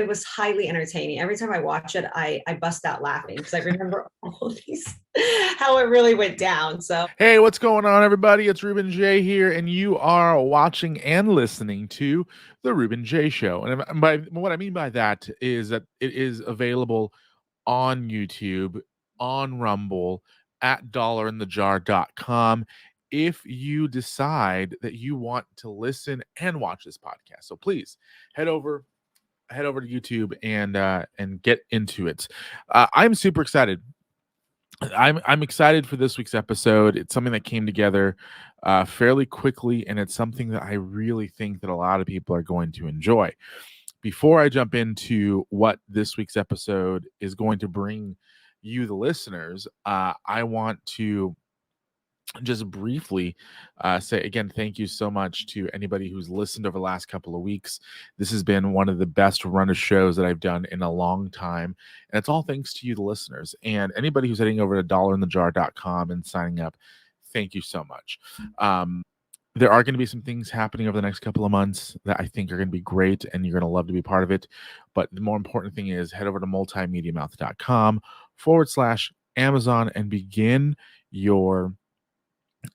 it was highly entertaining. Every time I watch it, I bust out laughing because I remember all of these, how it really went down. So, hey, what's going on, everybody? It's Ruben Jay here, and you are watching and listening to the Ruben Jay Show. And what I mean by that is that it is available on YouTube, on Rumble, at dollarinthejar.com if you decide that you want to listen and watch this podcast. So please head over to YouTube and get into it. I'm super excited. I'm excited for this week's episode. It's something that came together fairly quickly, and it's something that I really think that a lot of people are going to enjoy. Before I jump into what this week's episode is going to bring you, the listeners, I want to just briefly say again, thank you so much to anybody who's listened over the last couple of weeks. This has been one of the best run of shows that I've done in a long time, and it's all thanks to you, the listeners, and anybody who's heading over to dollarinthejar.com and signing up. Thank you so much. There are going to be some things happening over the next couple of months that I think are going to be great, and you're going to love to be part of it. But the more important thing is head over to multimediamouth.com/Amazon and begin your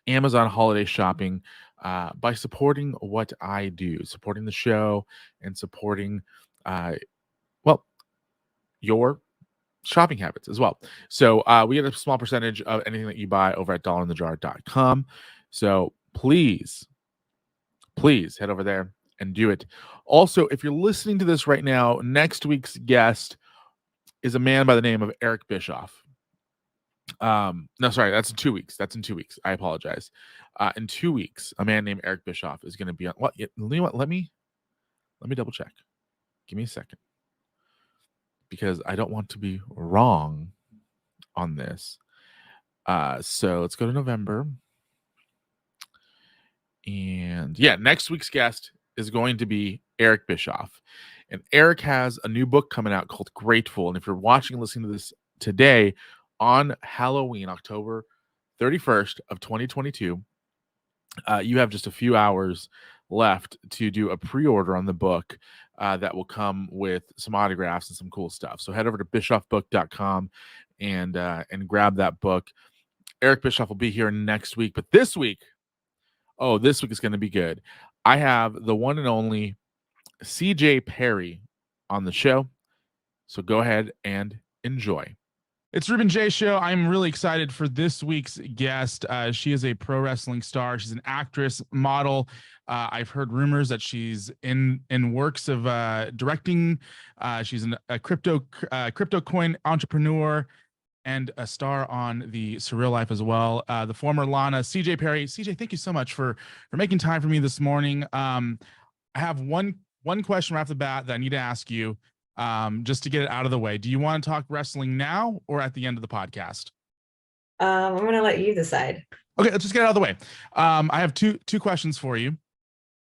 Amazon holiday shopping by supporting what I do, supporting the show, and supporting, your shopping habits as well. So we get a small percentage of anything that you buy over at dollarinthejar.com. So please head over there and do it. Also, if you're listening to this right now, next week's guest is a man by the name of Eric Bischoff. No, sorry, that's in 2 weeks. I apologize. In 2 weeks, a man named Eric Bischoff is going to be on. What? You know what? Let me double check. Give me a second, because I don't want to be wrong on this. So let's go to November. And yeah, next week's guest is going to be Eric Bischoff. And Eric has a new book coming out called Grateful. And if you're watching and listening to this today on Halloween, October 31st of 2022, you have just a few hours left to do a pre-order on the book that will come with some autographs and some cool stuff. So head over to bischoffbook.com and grab that book. Eric Bischoff will be here next week, but this week is going to be good. I have the one and only CJ Perry on the show. So go ahead and enjoy. It's Ruben Jay Show. I'm really excited for this week's guest. She is a pro wrestling star. She's an actress, model. I've heard rumors that she's in works of directing. She's a crypto coin entrepreneur and a star on the Surreal Life as well. The former Lana, CJ Perry. CJ, thank you so much for making time for me this morning. I have one question right off the bat that I need to ask you, just to get it out of the way. Do you want to talk wrestling now or at the end of the podcast? I'm going to let you decide. Okay, let's just get it out of the way. I have two questions for you,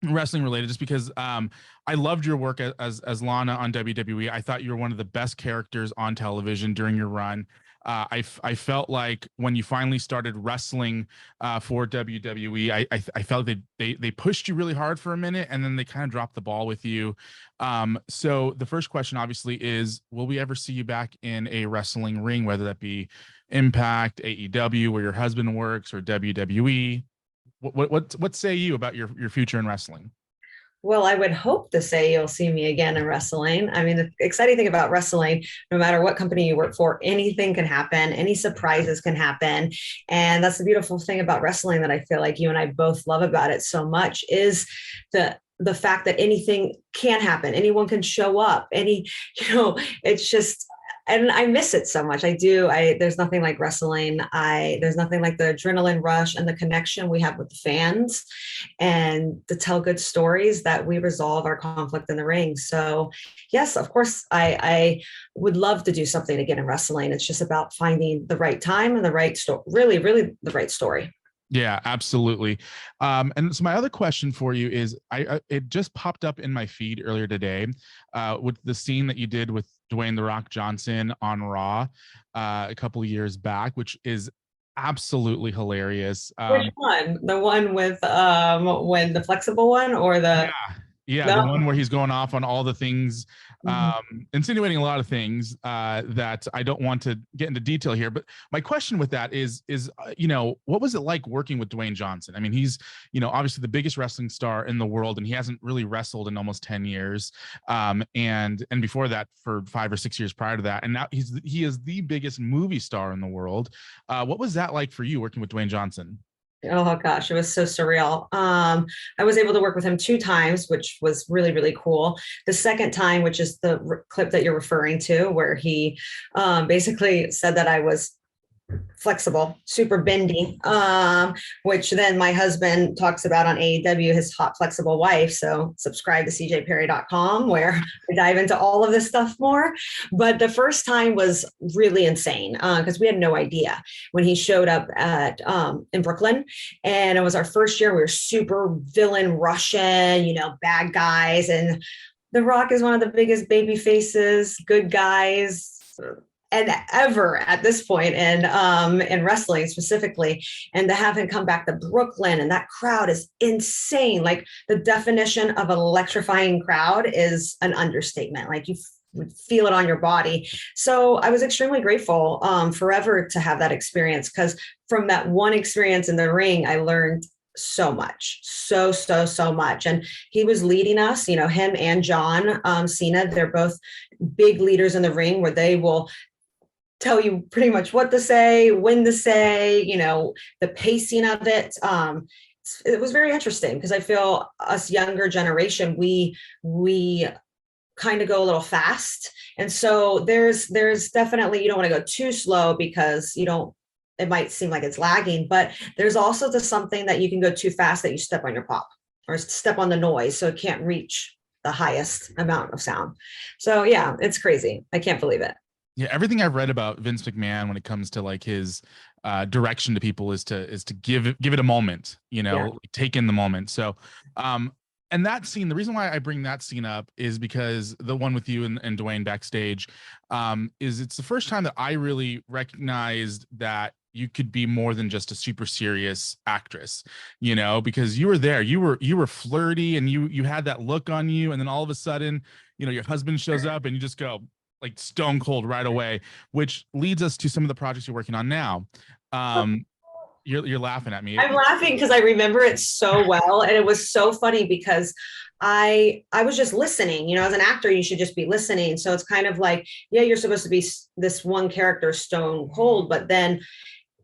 wrestling related, just because I loved your work as Lana on WWE. I thought you were one of the best characters on television during your run. I felt like when you finally started wrestling for WWE, I felt they pushed you really hard for a minute, and then they kind of dropped the ball with you. So the first question obviously is, will we ever see you back in a wrestling ring, whether that be Impact, AEW, where your husband works, or WWE? What say you about your future in wrestling? Well, I would hope to say you'll see me again in wrestling. I mean, the exciting thing about wrestling, no matter what company you work for, anything can happen, any surprises can happen. And that's the beautiful thing about wrestling that I feel like you and I both love about it so much, is the fact that anything can happen. Anyone can show up. It's just, and I miss it so much. I do. There's nothing like wrestling. There's nothing like the adrenaline rush and the connection we have with the fans, and to tell good stories that we resolve our conflict in the ring. So yes, of course, I would love to do something again in wrestling. It's just about finding the right time and the right story, really, really the right story. Yeah, absolutely. And so my other question for you is, it just popped up in my feed earlier today with the scene that you did with Dwayne The Rock Johnson on Raw a couple of years back, which is absolutely hilarious. Which one? The one with when the flexible one, or the? Yeah, the No. one where he's going off on all the things, insinuating a lot of things that I don't want to get into detail here. But my question with that is, what was it like working with Dwayne Johnson? I mean, he's, obviously the biggest wrestling star in the world, and he hasn't really wrestled in almost 10 years. And before that, for 5 or 6 years prior to that, and now he is the biggest movie star in the world. What was that like for you working with Dwayne Johnson? Oh gosh, it was so surreal. I was able to work with him 2 times, which was really, really cool. The second time, which is the clip that you're referring to, where he basically said that I was flexible, super bendy, which then my husband talks about on AEW, his hot, flexible wife. So subscribe to cjperry.com where I dive into all of this stuff more. But the first time was really insane because we had no idea when he showed up at in Brooklyn. And it was our first year. We were super villain Russian, bad guys. And The Rock is one of the biggest baby faces, good guys and ever at this point in wrestling specifically. And to have him come back to Brooklyn, and that crowd is insane. Like, the definition of an electrifying crowd is an understatement. Like, you would feel it on your body. So I was extremely grateful forever to have that experience, because from that one experience in the ring, I learned so much, so much. And he was leading us, him and John Cena. They're both big leaders in the ring, where they will tell you pretty much what to say, when to say, the pacing of it. It was very interesting, because I feel us younger generation, we kind of go a little fast. And so there's definitely, you don't want to go too slow, because it might seem like it's lagging, but there's also something that you can go too fast that you step on your pop or step on the noise, so it can't reach the highest amount of sound. So yeah, it's crazy. I can't believe it. Yeah, everything I've read about Vince McMahon when it comes to like his direction to people is to give it a moment, take in the moment. So, and that scene, the reason why I bring that scene up is because the one with you and Dwayne backstage, is it's the first time that I really recognized that you could be more than just a super serious actress, because you were there, you were flirty, and you had that look on you, and then all of a sudden, your husband shows up and you just go like stone cold right away, which leads us to some of the projects you're working on now. You're laughing at me. I'm laughing because I remember it so well, and it was so funny because I was just listening. As an actor, you should just be listening. So it's kind of like, yeah, you're supposed to be this one character stone cold, but then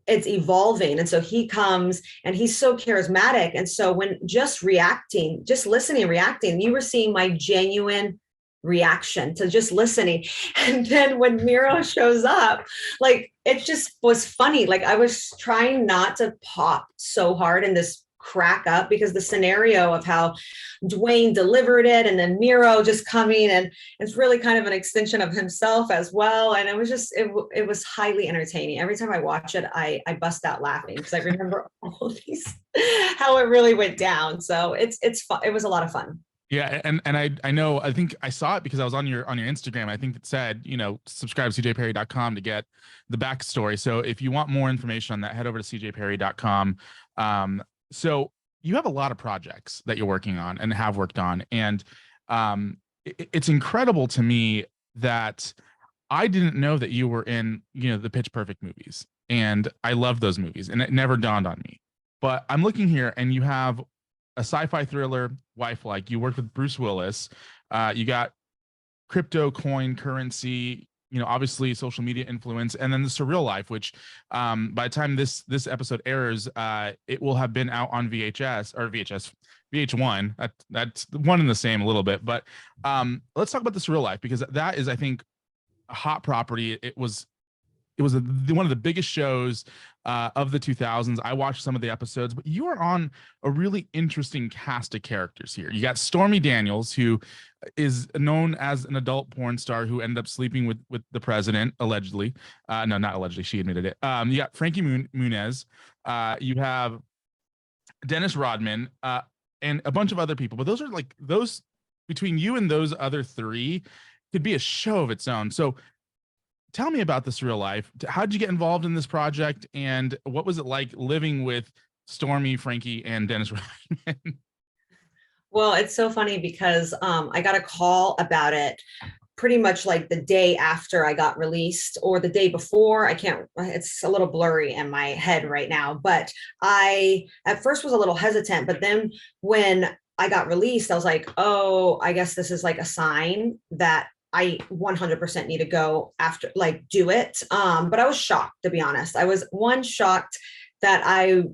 it's evolving. And so he comes and he's so charismatic. And so when just listening, reacting, you were seeing my genuine reaction to just listening. And then when Miro shows up, like, it just was funny. Like, I was trying not to pop so hard in this crack up, because the scenario of how Dwayne delivered it, and then Miro just coming, and it's really kind of an extension of himself as well. And it was just, it was highly entertaining. Every time I watch it, I bust out laughing, because I remember all these, how it really went down. So it's fun. It was a lot of fun. Yeah, and I know, I think I saw it because I was on your Instagram. I think it said, subscribe to cjperry.com to get the backstory. So if you want more information on that, head over to cjperry.com. So you have a lot of projects that you're working on and have worked on, and it's incredible to me that I didn't know that you were in, the Pitch Perfect movies, and I love those movies, and it never dawned on me. But I'm looking here, and you have a sci-fi thriller, Wife-like. You worked with Bruce Willis. You got crypto coin currency, obviously social media influence, and then the Surreal Life, which by the time this episode airs, it will have been out on VH1. That's one and the same a little bit. But let's talk about the Surreal Life, because that is, I think, a hot property. It was one of the biggest shows of the 2000s. I watched some of the episodes, but you are on a really interesting cast of characters here. You got Stormy Daniels, who is known as an adult porn star who ended up sleeping with the president, allegedly. No, not allegedly. She admitted it. You got Frankie Muniz. You have Dennis Rodman, and a bunch of other people. But those between you and those other three could be a show of its own. So tell me about the Surreal Life. How did you get involved in this project, and what was it like living with Stormy, Frankie, and Dennis Rodman? Well, it's so funny because I got a call about it pretty much like the day after I got released or the day before. I can't, it's a little blurry in my head right now, but I at first was a little hesitant, but then when I got released, I was like, oh, I guess this is like a sign that I 100% need to go after, like, do it. But I was shocked, to be honest. I was shocked that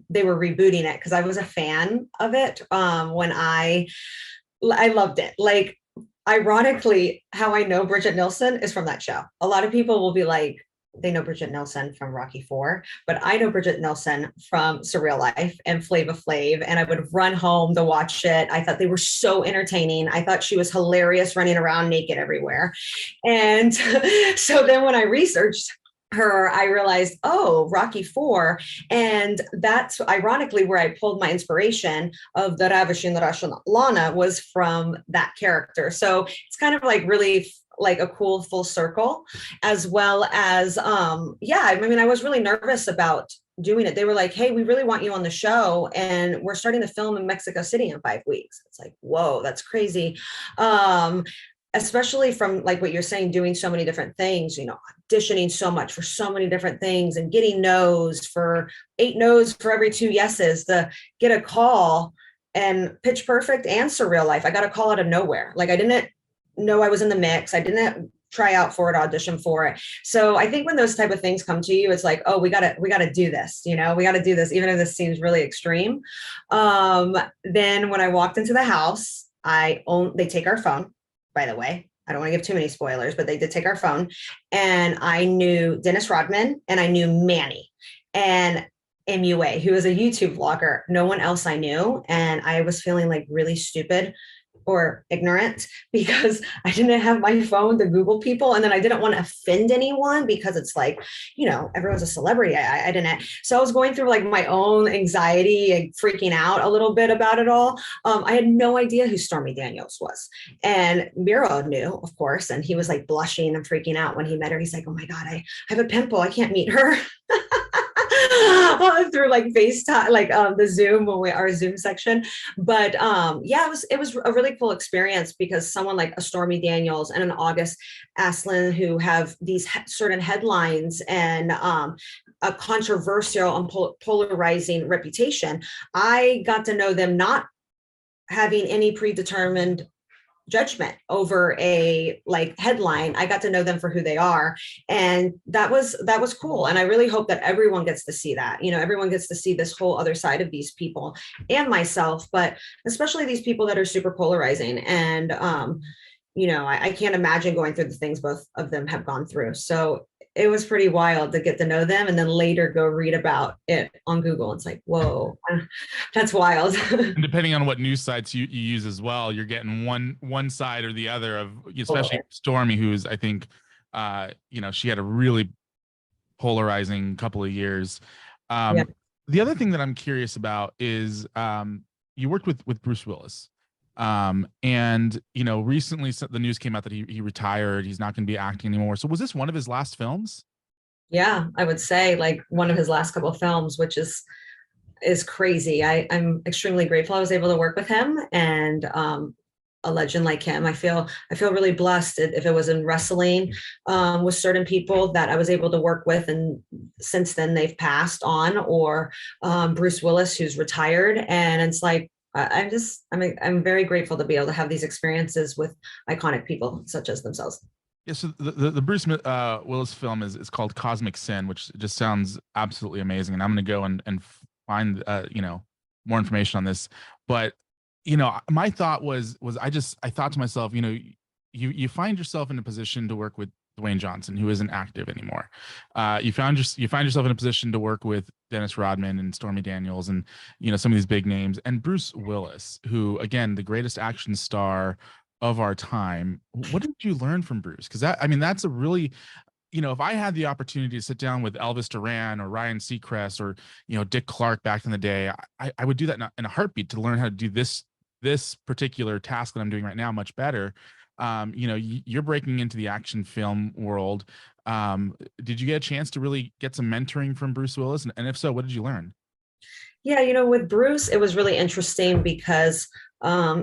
they were rebooting it because I was a fan of it when I loved it. Like, ironically, how I know Bridget Nielsen is from that show. A lot of people will be like, they know Bridget Nielsen from Rocky IV, but I know Bridget Nielsen from Surreal Life and Flava Flav, and I would run home to watch it. I thought they were so entertaining. I thought she was hilarious running around naked everywhere. And so then when I researched her, I realized, oh, Rocky IV. And that's ironically where I pulled my inspiration of the Ravishing Russian Lana was from that character. So it's kind of like really like a cool full circle, as well as, yeah, I mean, I was really nervous about doing it. They were like, hey, we really want you on the show. And we're starting to film in Mexico City in 5 weeks. It's like, whoa, that's crazy. Especially from like what you're saying, doing so many different things, you know, auditioning so much for so many different things and getting no's for 8 no's for every 2 yeses to get a call. And Pitch Perfect and Surreal Life, I got a call out of nowhere. Like, I didn't know I was in the mix. I didn't try out for it, audition for it. So I think when those type of things come to you, it's like, oh, we gotta do this, you know, we gotta do this, even if this seems really extreme. Then when I walked into the house, they take our phone, by the way. I don't want to give too many spoilers, but they did take our phone. And I knew Dennis Rodman and I knew Manny and MUA, who was a YouTube vlogger. No one else I knew. And I was feeling like really stupid or ignorant because I didn't have my phone to Google people. And then I didn't want to offend anyone because it's like, you know, everyone's a celebrity. I didn't. So I was going through like my own anxiety and freaking out a little bit about it all. I had no idea who Stormy Daniels was. And Miro knew, of course. And he was like blushing and freaking out when he met her. He's like, oh my God, I have a pimple. I can't meet her. Through like FaceTime, like the Zoom, our Zoom section. But yeah, it was a really cool experience because someone like a Stormy Daniels and an August Aslin, who have these certain headlines and a controversial and polarizing reputation, I got to know them not having any predetermined judgment over a like headline. I got to know them for who they are, and that was cool. And I really hope that everyone gets to see that, you know, everyone gets to see this whole other side of these people and myself, but especially these people that are super polarizing. And you know, I can't imagine going through the things both of them have gone through. So it was pretty wild to get to know them and then later go read about it on Google. It's like, whoa, that's wild. And depending on what news sites you use as well, you're getting one side or the other of, especially Stormy, who's, I think, you know, she had a really polarizing couple of years. Yeah. The other thing that I'm curious about is you worked with Bruce Willis. And you know, recently the news came out that he retired. He's not going to be acting anymore. So was this one of his last films? Yeah, I would say like one of his last couple of films, which is crazy. I'm extremely grateful I was able to work with him, and a legend like him. I feel really blessed if it was in wrestling with certain people that I was able to work with, and since then they've passed on, or Bruce Willis, who's retired. And it's like, I'm very grateful to be able to have these experiences with iconic people such as themselves. Yeah, so the Bruce Willis film is called Cosmic Sin, which just sounds absolutely amazing. And I'm going to go and find you know, more information on this. But you know, my thought was I thought to myself, you know, you find yourself in a position to work with Dwayne Johnson, who isn't active anymore. You find yourself in a position to work with Dennis Rodman and Stormy Daniels, and you know, some of these big names, and Bruce Willis, who again, the greatest action star of our time. What did you learn from Bruce? Because I mean, that's a really, you know, if I had the opportunity to sit down with Elvis Duran or Ryan Seacrest or, you know, Dick Clark back in the day, I would do that in a heartbeat to learn how to do this particular task that I'm doing right now much better. You know, you're breaking into the action film world. Did you get a chance to really get some mentoring from Bruce Willis? And if so, what did you learn? Yeah, you know, with Bruce, it was really interesting because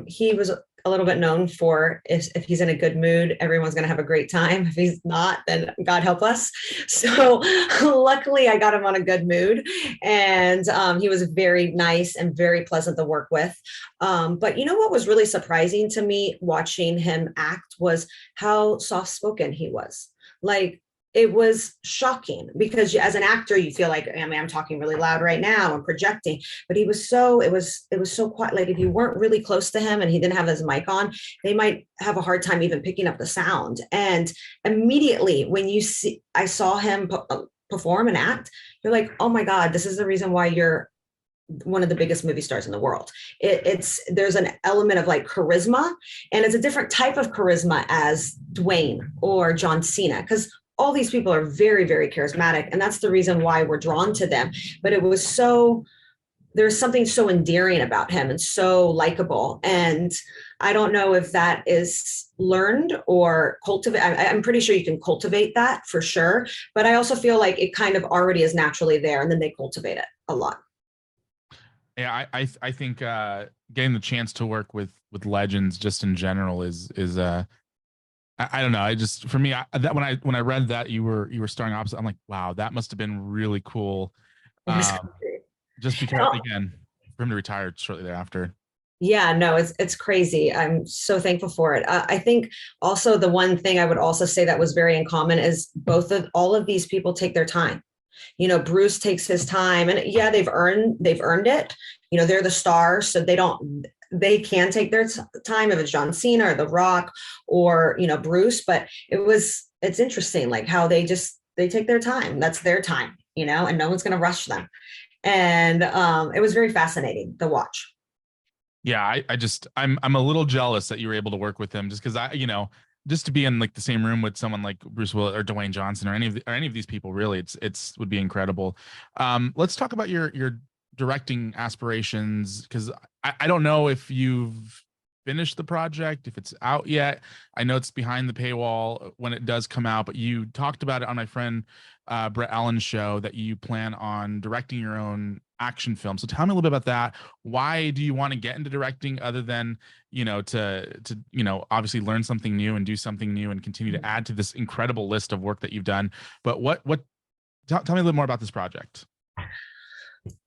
He was a little bit known for if he's in a good mood, everyone's going to have a great time. If he's not, then God help us. So luckily I got him on a good mood, and he was very nice and very pleasant to work with. But you know what was really surprising to me watching him act was how soft spoken he was. Like, it was shocking because as an actor, you feel like, I mean, I'm talking really loud right now and projecting, but it was so quiet. Like, if you weren't really close to him and he didn't have his mic on, they might have a hard time even picking up the sound. And immediately when I saw him perform and act, you're like, oh my God, this is the reason why you're one of the biggest movie stars in the world. There's an element of like charisma, and it's a different type of charisma as Dwayne or John Cena, because all these people are very, very charismatic, and that's the reason why we're drawn to them. But there's something so endearing about him and so likable. And I don't know if that is learned or cultivated. I'm pretty sure you can cultivate that for sure. But I also feel like it kind of already is naturally there, and then they cultivate it a lot. Yeah, I think getting the chance to work with legends just in general is I don't know. I just, for me, that when I read that you were starring opposite, I'm like, wow, that must have been really cool. Just because, again, for him to retire shortly thereafter. Yeah, no, it's crazy. I'm so thankful for it. I think also the one thing I would also say that was very in common is all of these people take their time. You know, Bruce takes his time, and yeah, they've earned it. You know, they're the stars, so they can take their time if it's John Cena or The Rock or, you know, Bruce. But it's interesting, like how they take their time. That's their time, you know, and no one's going to rush them. And it was very fascinating to watch. Yeah, I'm a little jealous that you were able to work with him, just because just to be in like the same room with someone like Bruce Willis or Dwayne Johnson or any of these people, really, it's would be incredible. Let's talk about your directing aspirations, because I don't know if you've finished the project, if it's out yet. I know it's behind the paywall when it does come out, but you talked about it on my friend Brett Allen's show that you plan on directing your own action film. So tell me a little bit about that. Why do you want to get into directing, other than, to obviously learn something new and do something new and continue to add to this incredible list of work that you've done? But tell me a little more about this project.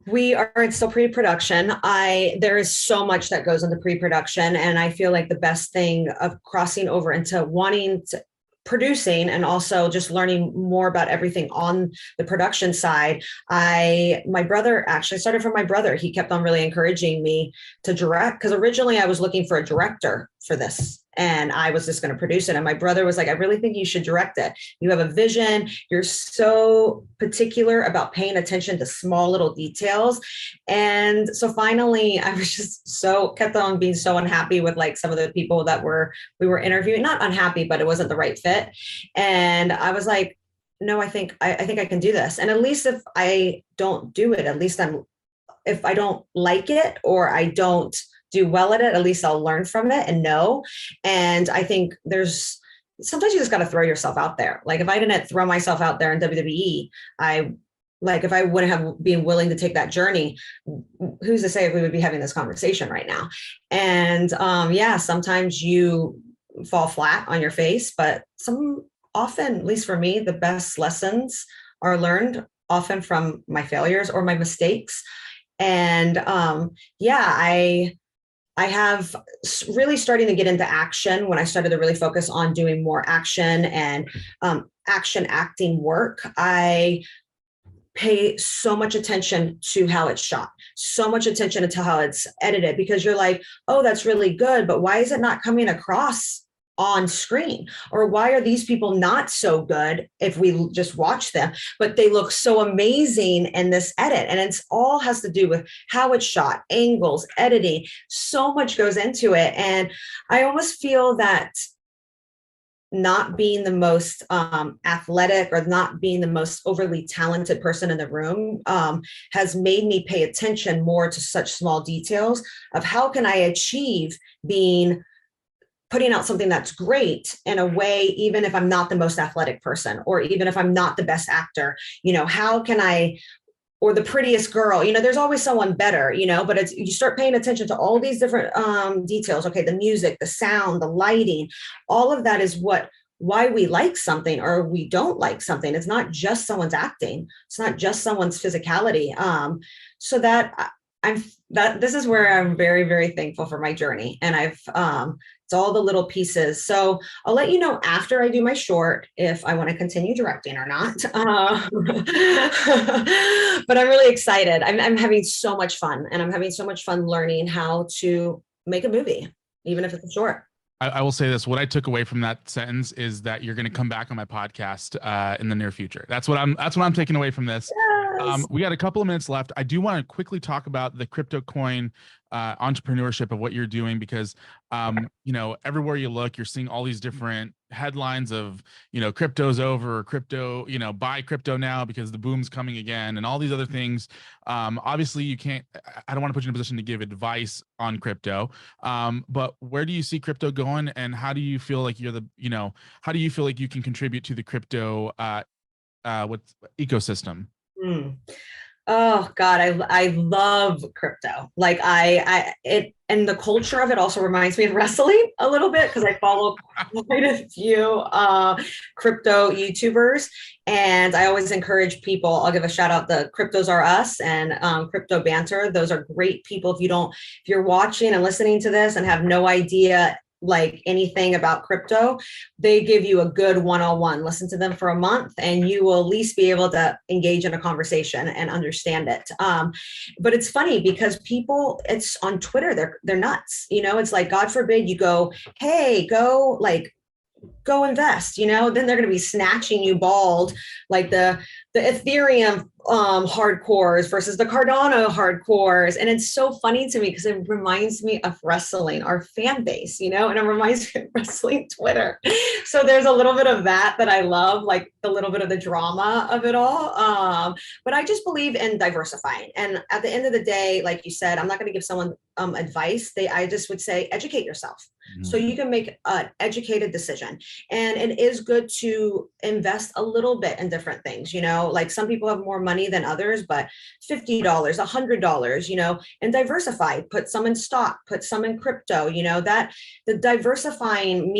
We are still pre-production. There is so much that goes into pre-production, and I feel like the best thing of crossing over into wanting to producing and also just learning more about everything on the production side. My brother actually started from my brother. He kept on really encouraging me to direct, because originally I was looking for a director for this, and I was just going to produce it. And my brother was like, I really think you should direct it. You have a vision. You're so particular about paying attention to small little details. And so finally, I was just kept on being so unhappy with like some of the people that we were interviewing, not unhappy, but it wasn't the right fit. And I was like, no, I think I can do this. And at least if I don't do it, if I don't like it or I don't do well at it, at least I'll learn from it and know. And I think sometimes you just got to throw yourself out there. Like, if I didn't throw myself out there in WWE, if I wouldn't have been willing to take that journey, who's to say if we would be having this conversation right now? And sometimes you fall flat on your face, but often, at least for me, the best lessons are learned often from my failures or my mistakes. And I have really starting to get into action when I started to really focus on doing more action and action acting work. I pay so much attention to how it's shot, so much attention to how it's edited, because you're like, oh, that's really good, but why is it not coming across on screen? Or why are these people not so good if we just watch them, but they look so amazing in this edit? And it's all has to do with how it's shot, angles, editing, so much goes into it. And I almost feel that not being the most athletic or not being the most overly talented person in the room has made me pay attention more to such small details of how can I achieve putting out something that's great in a way, even if I'm not the most athletic person, or even if I'm not the best actor, how can I or the prettiest girl, there's always someone better, but it's, you start paying attention to all these different details. Okay, the music, the sound, the lighting, all of that is why we like something or we don't like something. It's not just someone's acting. It's not just someone's physicality. So that this is where I'm very, very thankful for my journey. And it's all the little pieces. So I'll let you know after I do my short if I want to continue directing or not. But I'm really excited. I'm having so much fun, and I'm having so much fun learning how to make a movie, even if it's a short. I will say this. What I took away from that sentence is that you're going to come back on my podcast in the near future. That's what I'm taking away from this. Yes. We got a couple of minutes left. I do want to quickly talk about the crypto coin entrepreneurship of what you're doing, because everywhere you look, you're seeing all these different headlines of crypto's over, crypto, buy crypto now because the boom's coming again, and all these other things. Obviously I don't want to put you in a position to give advice on crypto, but where do you see crypto going, and how do you feel like how do you feel like you can contribute to the crypto ecosystem? Oh God, I love crypto. Like it, and the culture of it also reminds me of wrestling a little bit, because I follow quite a few crypto YouTubers, and I always encourage people. I'll give a shout out. The Cryptos Are Us and Crypto Banter. Those are great people. If you're watching and listening to this and have no idea like anything about crypto, they give you a good one-on-one. Listen to them for a month and you will at least be able to engage in a conversation and understand it. But it's funny because people, it's on Twitter, they're nuts. It's like, God forbid you go, hey, go invest, then they're going to be snatching you bald, like the Ethereum hardcores versus the Cardano hardcores. And it's so funny to me because it reminds me of wrestling, our fan base, and it reminds me of wrestling Twitter. So there's a little bit of that I love, like a little bit of the drama of it all. But I just believe in diversifying. And at the end of the day, like you said, I'm not going to give someone advice. I just would say, educate yourself so you can make an educated decision. And it is good to invest a little bit in different things, like some people have more money than others, but $50, $100, and diversify, put some in stock, put some in crypto, that the diversifying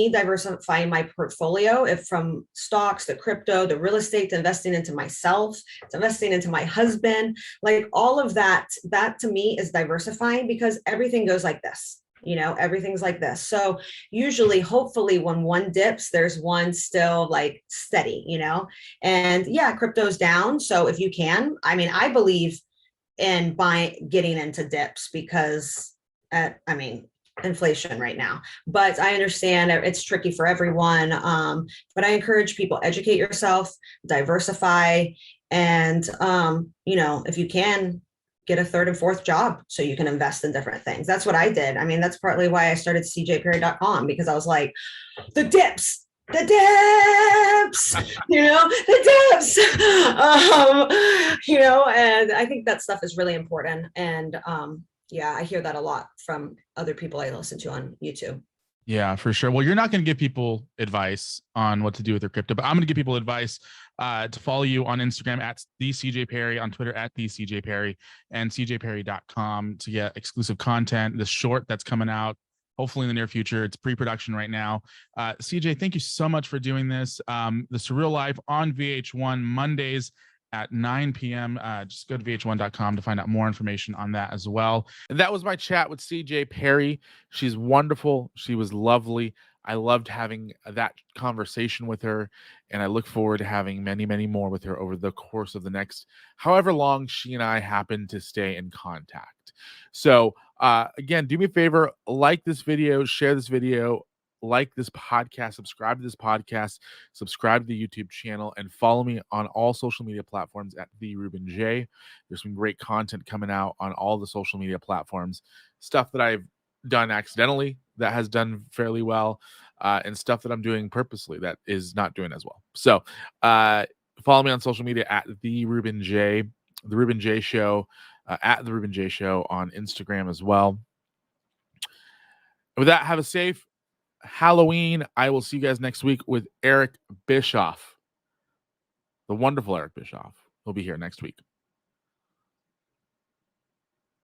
my portfolio, if from stocks to crypto, the real estate, to investing into myself, to investing into my husband, like all of that to me is diversifying, because everything goes like this. Everything's like this. So usually, hopefully when one dips, there's one still like steady, and yeah, crypto's down. So if you can, I believe in getting into dips because inflation right now, but I understand it's tricky for everyone. But I encourage people, educate yourself, diversify, and if you can, get a third and fourth job so you can invest in different things. That's what I did. That's partly why I started cjperry.com, because I was like, the dips, the dips. And I think that stuff is really important. And yeah, I hear that a lot from other people I listen to on YouTube. Yeah, for sure. Well, you're not going to give people advice on what to do with their crypto, but I'm going to give people advice to follow you on Instagram at the CJ Perry, on Twitter at the CJ Perry, and cjperry.com to get exclusive content. The short that's coming out hopefully in the near future. It's pre-production right now. CJ, thank you so much for doing this. The Surreal Life on VH1 Mondays at 9 p.m. Just go to vh1.com to find out more information on that as well. And that was my chat with CJ Perry. She's wonderful. She was lovely. I loved having that conversation with her, and I look forward to having many, many more with her over the course of the next however long she and I happen to stay in contact. So again, do me a favor, like this video, share this video, like this podcast, subscribe to this podcast, subscribe to the YouTube channel, and follow me on all social media platforms at the Ruben Jay. There's some great content coming out on all the social media platforms, stuff that I've done accidentally that has done fairly well, and stuff that I'm doing purposely that is not doing as well. So follow me on social media at the Ruben Jay, the Ruben Jay Show, at the Ruben Jay Show on Instagram as well. With that, have a safe Halloween. I will see you guys next week with Eric Bischoff, the wonderful Eric Bischoff. He'll be here next week.